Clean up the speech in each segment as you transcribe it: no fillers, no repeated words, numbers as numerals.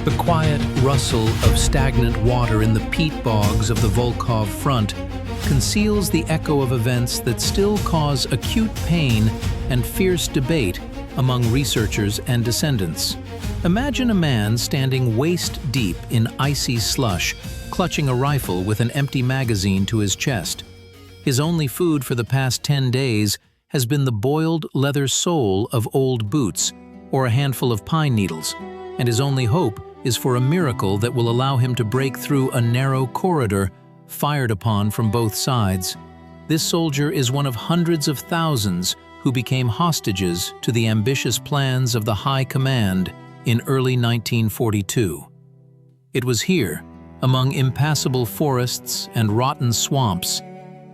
The quiet rustle of stagnant water in the peat bogs of the Volkhov Front conceals the echo of events that still cause acute pain and fierce debate among researchers and descendants. Imagine a man standing waist-deep in icy slush, clutching a rifle with an empty magazine to his chest. His only food for the past 10 days has been the boiled leather sole of old boots or a handful of pine needles, and his only hope is for a miracle that will allow him to break through a narrow corridor fired upon from both sides. This soldier is one of hundreds of thousands who became hostages to the ambitious plans of the High Command in early 1942. It was here, among impassable forests and rotten swamps,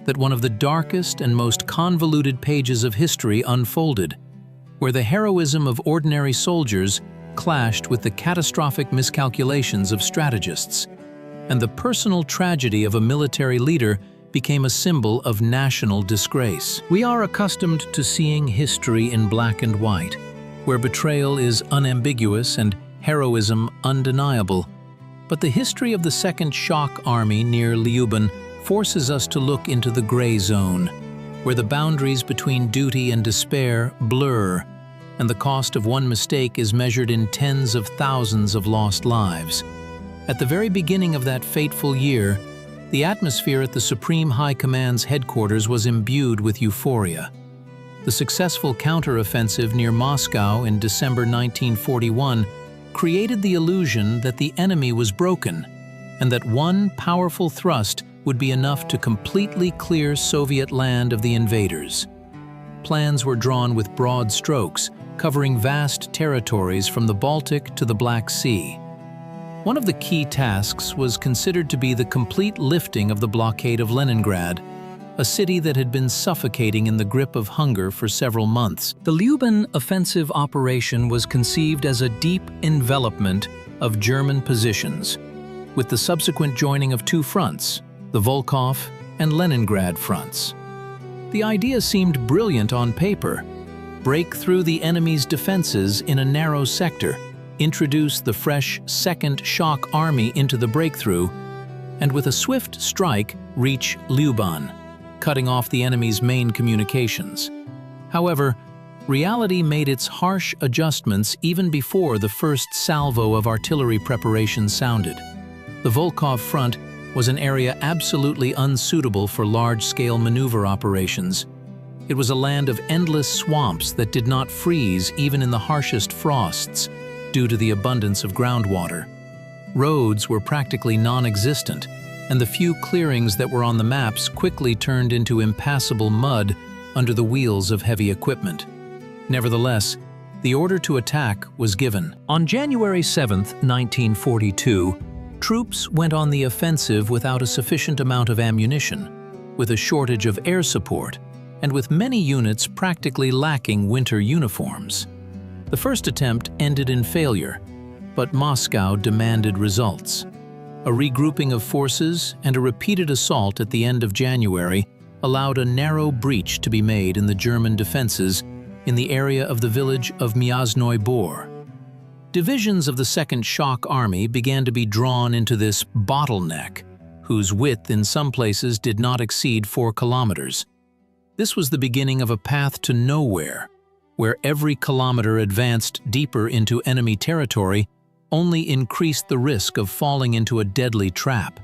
that one of the darkest and most convoluted pages of history unfolded, where the heroism of ordinary soldiers clashed with the catastrophic miscalculations of strategists, and the personal tragedy of a military leader became a symbol of national disgrace. We are accustomed to seeing history in black and white, where betrayal is unambiguous and heroism undeniable. But the history of the Second Shock Army near Lyuban forces us to look into the gray zone, where the boundaries between duty and despair blur, and the cost of one mistake is measured in tens of thousands of lost lives. At the very beginning of that fateful year, the atmosphere at the Supreme High Command's headquarters was imbued with euphoria. The successful counteroffensive near Moscow in December 1941 created the illusion that the enemy was broken, and that one powerful thrust would be enough to completely clear Soviet land of the invaders. Plans were drawn with broad strokes, covering vast territories from the Baltic to the Black Sea. One of the key tasks was considered to be the complete lifting of the blockade of Leningrad, a city that had been suffocating in the grip of hunger for several months. The Lyuban offensive operation was conceived as a deep envelopment of German positions, with the subsequent joining of two fronts, the Volkhov and Leningrad fronts. The idea seemed brilliant on paper. Break through the enemy's defenses in a narrow sector, introduce the fresh Second Shock Army into the breakthrough, and with a swift strike reach Lyuban, cutting off the enemy's main communications. However, reality made its harsh adjustments even before the first salvo of artillery preparations sounded. The Volkhov Front was an area absolutely unsuitable for large-scale maneuver operations. It was a land of endless swamps that did not freeze even in the harshest frosts due to the abundance of groundwater. Roads were practically non-existent, and the few clearings that were on the maps quickly turned into impassable mud under the wheels of heavy equipment. Nevertheless, the order to attack was given. On January 7, 1942, troops went on the offensive without a sufficient amount of ammunition, with a shortage of air support, and with many units practically lacking winter uniforms. The first attempt ended in failure, but Moscow demanded results. A regrouping of forces and a repeated assault at the end of January allowed a narrow breach to be made in the German defenses in the area of the village of Myasnoy Bor. Divisions of the Second Shock Army began to be drawn into this bottleneck, whose width in some places did not exceed 4 kilometers. This was the beginning of a path to nowhere, where every kilometer advanced deeper into enemy territory only increased the risk of falling into a deadly trap.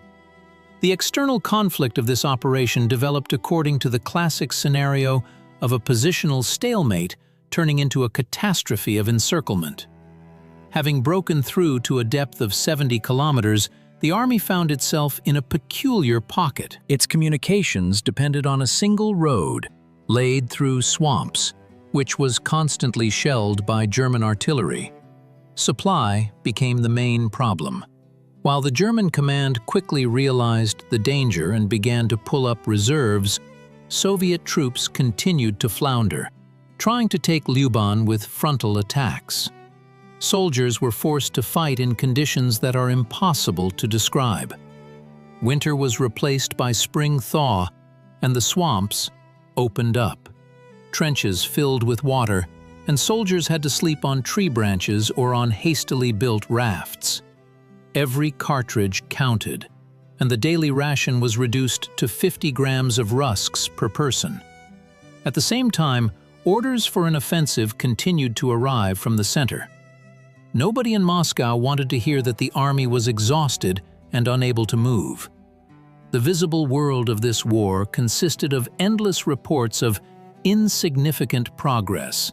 The external conflict of this operation developed according to the classic scenario of a positional stalemate turning into a catastrophe of encirclement. Having broken through to a depth of 70 kilometers, the army found itself in a peculiar pocket. Its communications depended on a single road, laid through swamps, which was constantly shelled by German artillery. Supply became the main problem. While the German command quickly realized the danger and began to pull up reserves, Soviet troops continued to flounder, trying to take Lyuban with frontal attacks. Soldiers were forced to fight in conditions that are impossible to describe. Winter was replaced by spring thaw, and the swamps opened up. Trenches filled with water, and soldiers had to sleep on tree branches or on hastily built rafts. Every cartridge counted, and the daily ration was reduced to 50 grams of rusks per person. At the same time, orders for an offensive continued to arrive from the center. Nobody in Moscow wanted to hear that the army was exhausted and unable to move. The visible world of this war consisted of endless reports of insignificant progress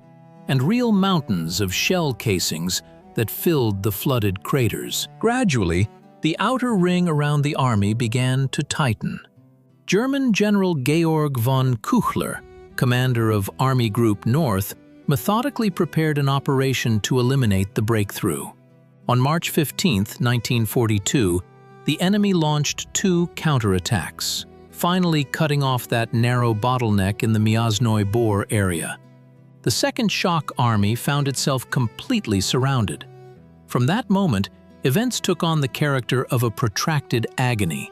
and real mountains of shell casings that filled the flooded craters. Gradually, the outer ring around the army began to tighten. German General Georg von Küchler, commander of Army Group North, methodically prepared an operation to eliminate the breakthrough. On March 15, 1942, the enemy launched 2 counterattacks, finally cutting off that narrow bottleneck in the Myasnoye Bor area. The Second Shock Army found itself completely surrounded. From that moment, events took on the character of a protracted agony.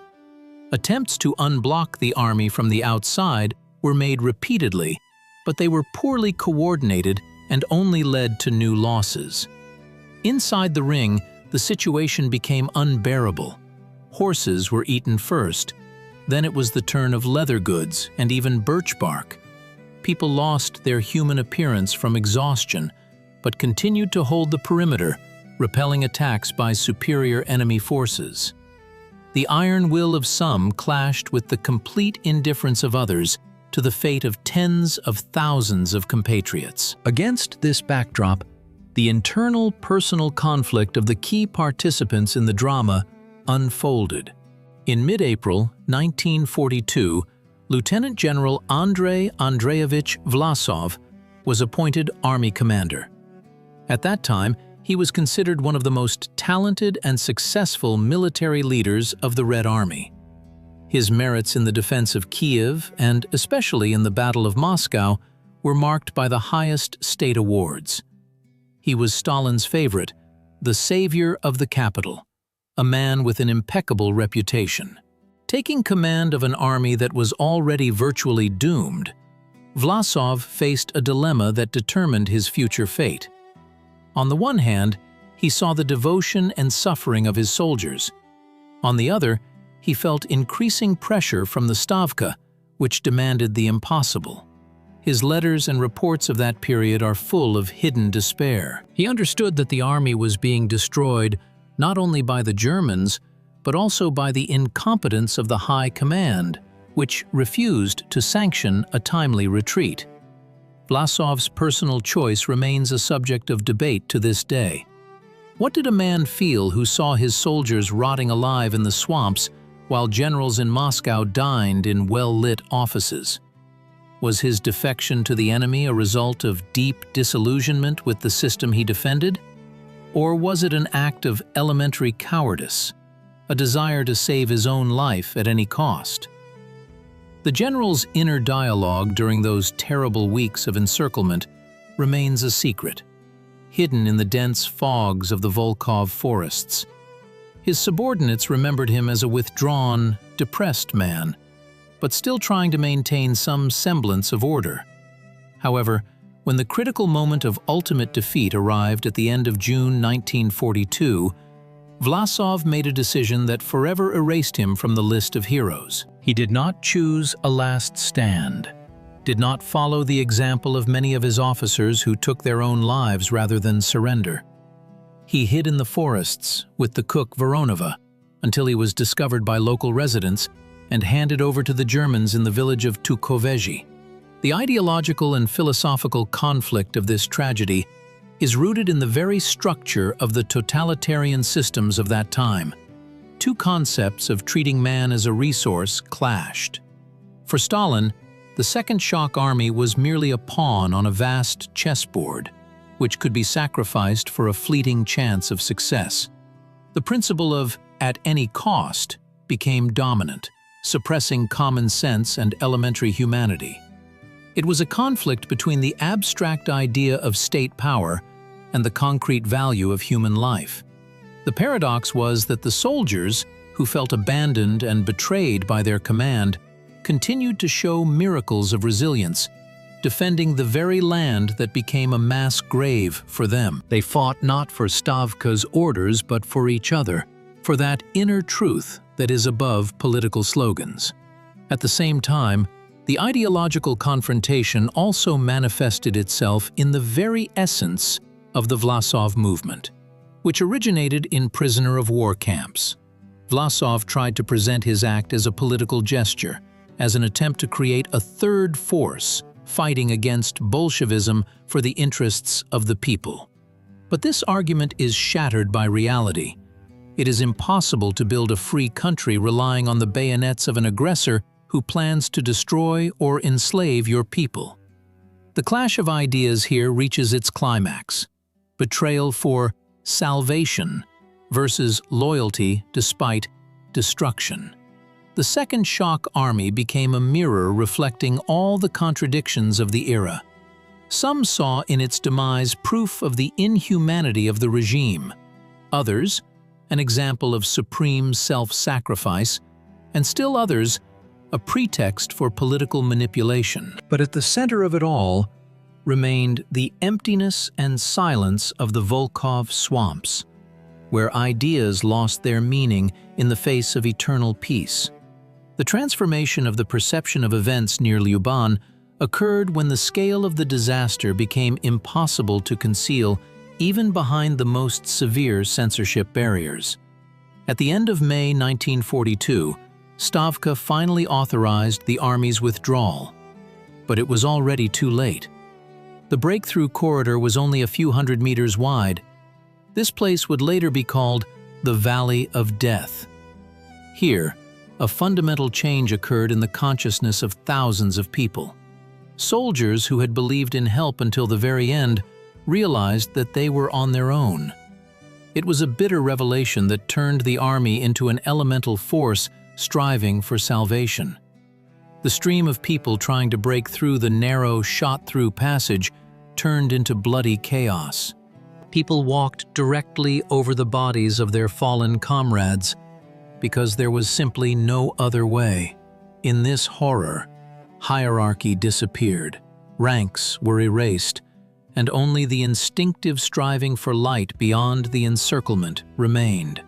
Attempts to unblock the army from the outside were made repeatedly, but they were poorly coordinated and only led to new losses. Inside the ring, the situation became unbearable. Horses were eaten first, then it was the turn of leather goods and even birch bark. People lost their human appearance from exhaustion, but continued to hold the perimeter, repelling attacks by superior enemy forces. The iron will of some clashed with the complete indifference of others to the fate of tens of thousands of compatriots. Against this backdrop, the internal personal conflict of the key participants in the drama unfolded. In mid-April 1942, Lieutenant General Andrei Andreevich Vlasov was appointed army commander. At that time, he was considered one of the most talented and successful military leaders of the Red Army. His merits in the defense of Kiev, and especially in the Battle of Moscow, were marked by the highest state awards. He was Stalin's favorite, the savior of the capital, a man with an impeccable reputation. Taking command of an army that was already virtually doomed, Vlasov faced a dilemma that determined his future fate. On the one hand, he saw the devotion and suffering of his soldiers. On the other, he felt increasing pressure from the Stavka, which demanded the impossible. His letters and reports of that period are full of hidden despair. He understood that the army was being destroyed not only by the Germans, but also by the incompetence of the High Command, which refused to sanction a timely retreat. Vlasov's personal choice remains a subject of debate to this day. What did a man feel who saw his soldiers rotting alive in the swamps while generals in Moscow dined in well-lit offices? Was his defection to the enemy a result of deep disillusionment with the system he defended? Or was it an act of elementary cowardice, a desire to save his own life at any cost? The general's inner dialogue during those terrible weeks of encirclement remains a secret, hidden in the dense fogs of the Volkhov forests. His subordinates remembered him as a withdrawn, depressed man, but still trying to maintain some semblance of order. However, when the critical moment of ultimate defeat arrived at the end of June 1942, Vlasov made a decision that forever erased him from the list of heroes. He did not choose a last stand, did not follow the example of many of his officers who took their own lives rather than surrender. He hid in the forests with the cook Voronova until he was discovered by local residents and handed over to the Germans in the village of Tukhoveji. The ideological and philosophical conflict of this tragedy is rooted in the very structure of the totalitarian systems of that time. Two concepts of treating man as a resource clashed. For Stalin, the Second Shock Army was merely a pawn on a vast chessboard, which could be sacrificed for a fleeting chance of success. The principle of "at any cost" became dominant, suppressing common sense and elementary humanity. It was a conflict between the abstract idea of state power and the concrete value of human life. The paradox was that the soldiers, who felt abandoned and betrayed by their command, continued to show miracles of resilience, defending the very land that became a mass grave for them. They fought not for Stavka's orders but for each other, for that inner truth that is above political slogans. At the same time, the ideological confrontation also manifested itself in the very essence of the Vlasov movement, which originated in prisoner of war camps. Vlasov tried to present his act as a political gesture, as an attempt to create a third force fighting against Bolshevism for the interests of the people. But this argument is shattered by reality. It is impossible to build a free country relying on the bayonets of an aggressor who plans to destroy or enslave your people. The clash of ideas here reaches its climax: betrayal for salvation versus loyalty despite destruction. The Second Shock Army became a mirror reflecting all the contradictions of the era. Some saw in its demise proof of the inhumanity of the regime. Others, an example of supreme self-sacrifice, and still others, a pretext for political manipulation. But at the center of it all remained the emptiness and silence of the Volkhov swamps, where ideas lost their meaning in the face of eternal peace. The transformation of the perception of events near Lyuban occurred when the scale of the disaster became impossible to conceal even behind the most severe censorship barriers. At the end of May 1942, Stavka finally authorized the army's withdrawal, but it was already too late. The breakthrough corridor was only a few hundred meters wide. This place would later be called the Valley of Death. Here, a fundamental change occurred in the consciousness of thousands of people. Soldiers who had believed in help until the very end realized that they were on their own. It was a bitter revelation that turned the army into an elemental force striving for salvation. The stream of people trying to break through the narrow, shot-through passage turned into bloody chaos. People walked directly over the bodies of their fallen comrades because there was simply no other way. In this horror, hierarchy disappeared, ranks were erased, and only the instinctive striving for light beyond the encirclement remained.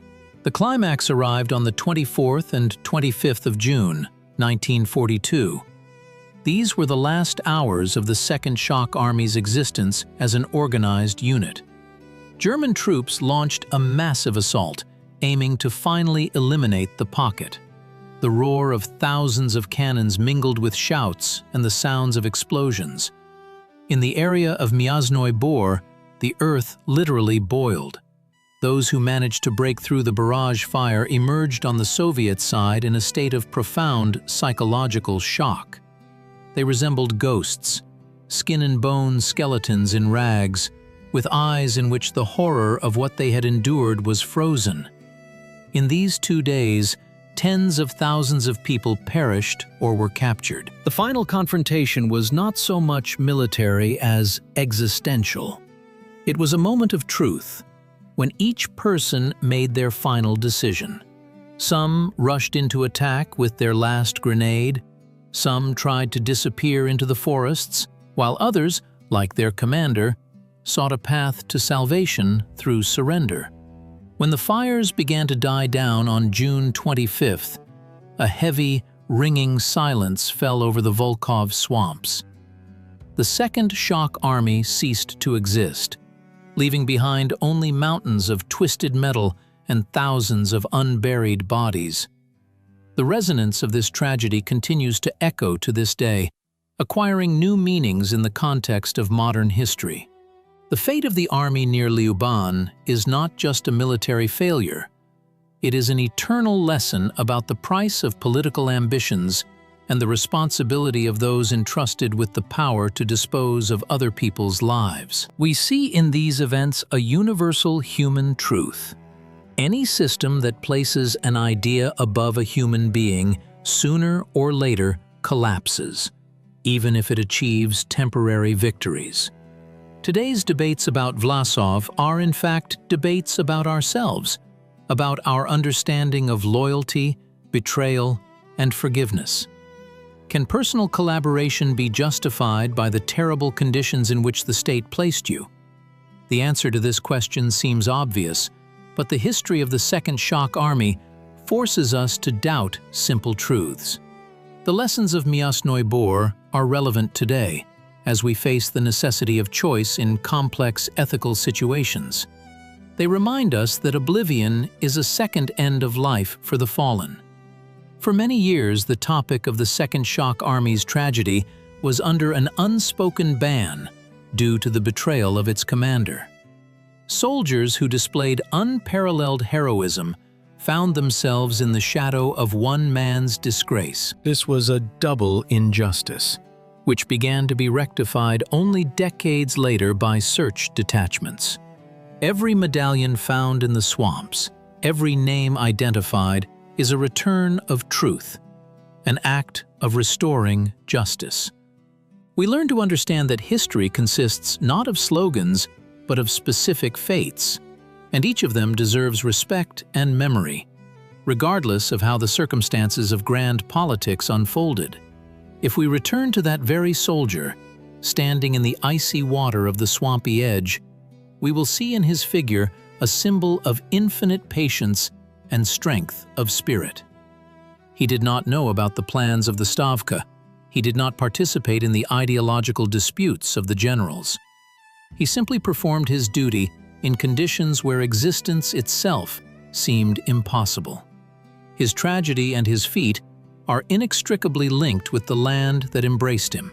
The climax arrived on the 24th and 25th of June, 1942. These were the last hours of the Second Shock Army's existence as an organized unit. German troops launched a massive assault, aiming to finally eliminate the pocket. The roar of thousands of cannons mingled with shouts and the sounds of explosions. In the area of Myasnoy Bor, the earth literally boiled. Those who managed to break through the barrage fire emerged on the Soviet side in a state of profound psychological shock. They resembled ghosts, skin and bone skeletons in rags, with eyes in which the horror of what they had endured was frozen. In these 2 days, tens of thousands of people perished or were captured. The final confrontation was not so much military as existential. It was a moment of truth, when each person made their final decision. Some rushed into attack with their last grenade, some tried to disappear into the forests, while others, like their commander, sought a path to salvation through surrender. When the fires began to die down on June 25th, a heavy, ringing silence fell over the Volkhov swamps. The Second Shock Army ceased to exist, leaving behind only mountains of twisted metal and thousands of unburied bodies. The resonance of this tragedy continues to echo to this day, acquiring new meanings in the context of modern history. The fate of the army near Lyuban is not just a military failure. It is an eternal lesson about the price of political ambitions and the responsibility of those entrusted with the power to dispose of other people's lives. We see in these events a universal human truth. Any system that places an idea above a human being sooner or later collapses, even if it achieves temporary victories. Today's debates about Vlasov are in fact debates about ourselves, about our understanding of loyalty, betrayal, and forgiveness. Can personal collaboration be justified by the terrible conditions in which the state placed you? The answer to this question seems obvious, but the history of the Second Shock Army forces us to doubt simple truths. The lessons of Myasnoye Bor are relevant today, as we face the necessity of choice in complex ethical situations. They remind us that oblivion is a second end of life for the fallen. For many years, the topic of the Second Shock Army's tragedy was under an unspoken ban due to the betrayal of its commander. Soldiers who displayed unparalleled heroism found themselves in the shadow of one man's disgrace. This was a double injustice, which began to be rectified only decades later by search detachments. Every medallion found in the swamps, every name identified, is a return of truth, an act of restoring justice. We learn to understand that history consists not of slogans, but of specific fates, and each of them deserves respect and memory, regardless of how the circumstances of grand politics unfolded. If we return to that very soldier, standing in the icy water of the swampy edge, we will see in his figure a symbol of infinite patience and strength of spirit. He did not know about the plans of the Stavka. He did not participate in the ideological disputes of the generals. He simply performed his duty in conditions where existence itself seemed impossible. His tragedy and his feat are inextricably linked with the land that embraced him.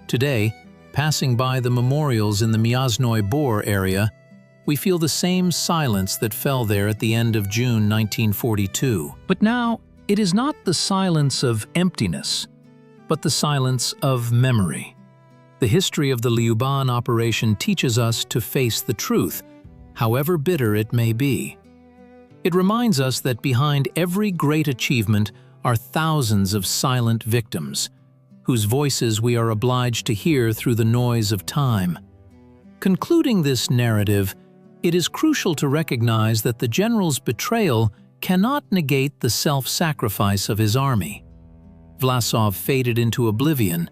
Today, passing by the memorials in the Myasnoye Bor area, we feel the same silence that fell there at the end of June 1942. But now, it is not the silence of emptiness, but the silence of memory. The history of the Lyuban operation teaches us to face the truth, however bitter it may be. It reminds us that behind every great achievement are thousands of silent victims, whose voices we are obliged to hear through the noise of time. Concluding this narrative, it is crucial to recognize that the general's betrayal cannot negate the self-sacrifice of his army. Vlasov faded into oblivion,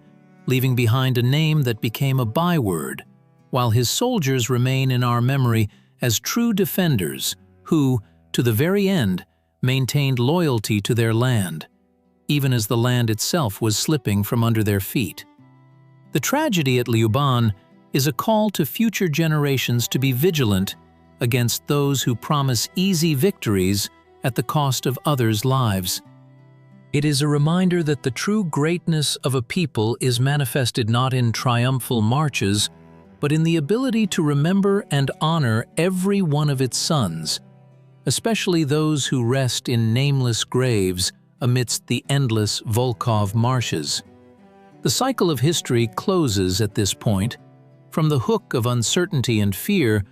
leaving behind a name that became a byword, while his soldiers remain in our memory as true defenders who, to the very end, maintained loyalty to their land, even as the land itself was slipping from under their feet. The tragedy at Lyuban is a call to future generations to be vigilant against those who promise easy victories at the cost of others' lives. It is a reminder that the true greatness of a people is manifested not in triumphal marches, but in the ability to remember and honor every one of its sons, especially those who rest in nameless graves amidst the endless Volkhov marshes. The cycle of history closes at this point. From the hook of uncertainty and fear,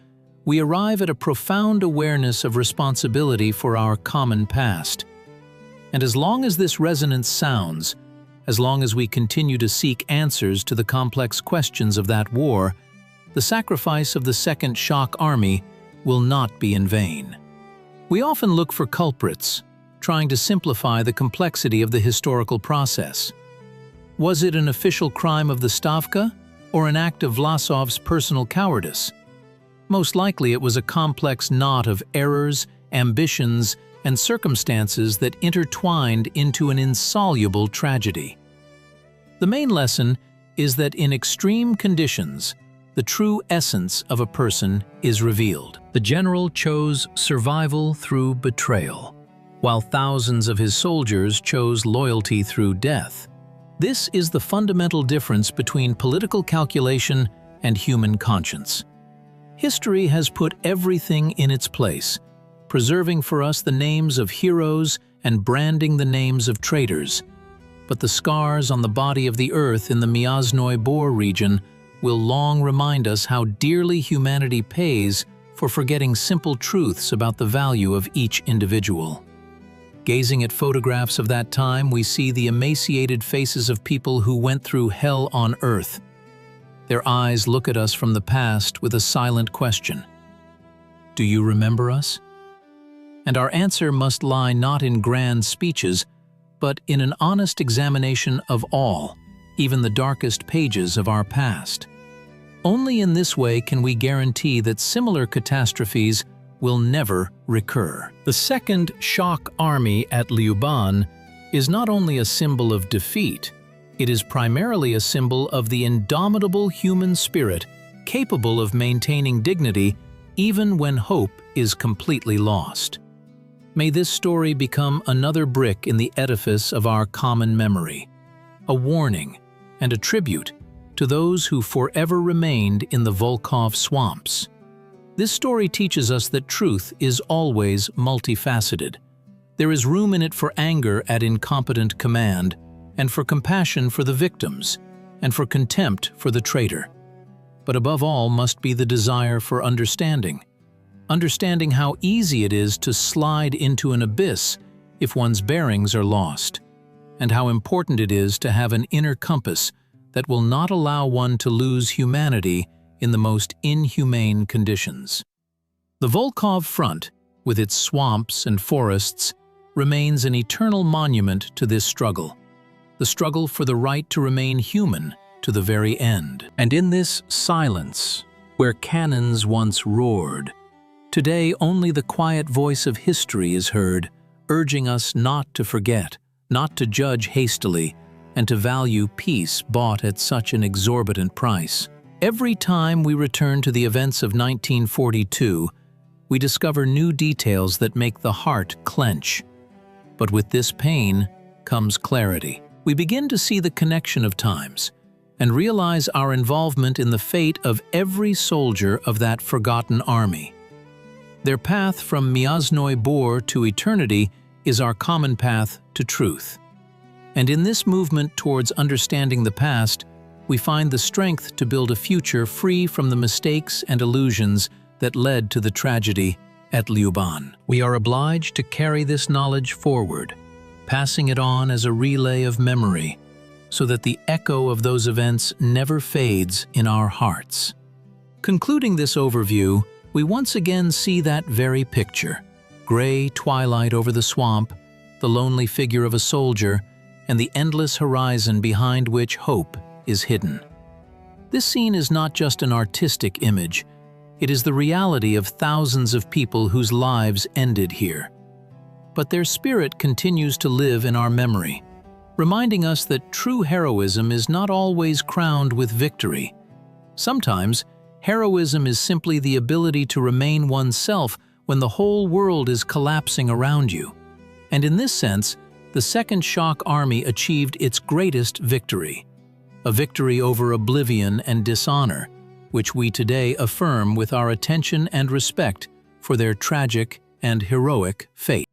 we arrive at a profound awareness of responsibility for our common past. And as long as this resonance sounds, as long as we continue to seek answers to the complex questions of that war, the sacrifice of the Second Shock Army will not be in vain. We often look for culprits, trying to simplify the complexity of the historical process. Was it an official crime of the Stavka, or an act of Vlasov's personal cowardice? Most likely it was a complex knot of errors, ambitions, and circumstances that intertwined into an insoluble tragedy. The main lesson is that in extreme conditions, the true essence of a person is revealed. The general chose survival through betrayal, while thousands of his soldiers chose loyalty through death. This is the fundamental difference between political calculation and human conscience. History has put everything in its place, preserving for us the names of heroes and branding the names of traitors. But the scars on the body of the earth in the Myasnoye Bor region will long remind us how dearly humanity pays for forgetting simple truths about the value of each individual. Gazing at photographs of that time, we see the emaciated faces of people who went through hell on earth. Their eyes look at us from the past with a silent question. Do you remember us? And our answer must lie not in grand speeches, but in an honest examination of all, even the darkest pages of our past. Only in this way can we guarantee that similar catastrophes will never recur. The Second Shock Army at Lyuban is not only a symbol of defeat, it is primarily a symbol of the indomitable human spirit capable of maintaining dignity even when hope is completely lost. May this story become another brick in the edifice of our common memory, a warning and a tribute to those who forever remained in the Volkhov swamps. This story teaches us that truth is always multifaceted. There is room in it for anger at incompetent command, and for compassion for the victims, and for contempt for the traitor. But above all must be the desire for understanding. Understanding how easy it is to slide into an abyss if one's bearings are lost, and how important it is to have an inner compass that will not allow one to lose humanity in the most inhumane conditions. The Volkhov Front, with its swamps and forests, remains an eternal monument to this struggle, the struggle for the right to remain human to the very end. And in this silence, where cannons once roared, today only the quiet voice of history is heard, urging us not to forget, not to judge hastily, and to value peace bought at such an exorbitant price. Every time we return to the events of 1942, we discover new details that make the heart clench. But with this pain comes clarity. We begin to see the connection of times and realize our involvement in the fate of every soldier of that forgotten army. Their path from Myasnoy Bor to eternity is our common path to truth. And in this movement towards understanding the past, we find the strength to build a future free from the mistakes and illusions that led to the tragedy at Lyuban. We are obliged to carry this knowledge forward, passing it on as a relay of memory, so that the echo of those events never fades in our hearts. Concluding this overview, we once again see that very picture: gray twilight over the swamp, the lonely figure of a soldier, and the endless horizon behind which hope is hidden. This scene is not just an artistic image, it is the reality of thousands of people whose lives ended here. But their spirit continues to live in our memory, reminding us that true heroism is not always crowned with victory. Sometimes, heroism is simply the ability to remain oneself when the whole world is collapsing around you. And in this sense, the Second Shock Army achieved its greatest victory, a victory over oblivion and dishonor, which we today affirm with our attention and respect for their tragic and heroic fate.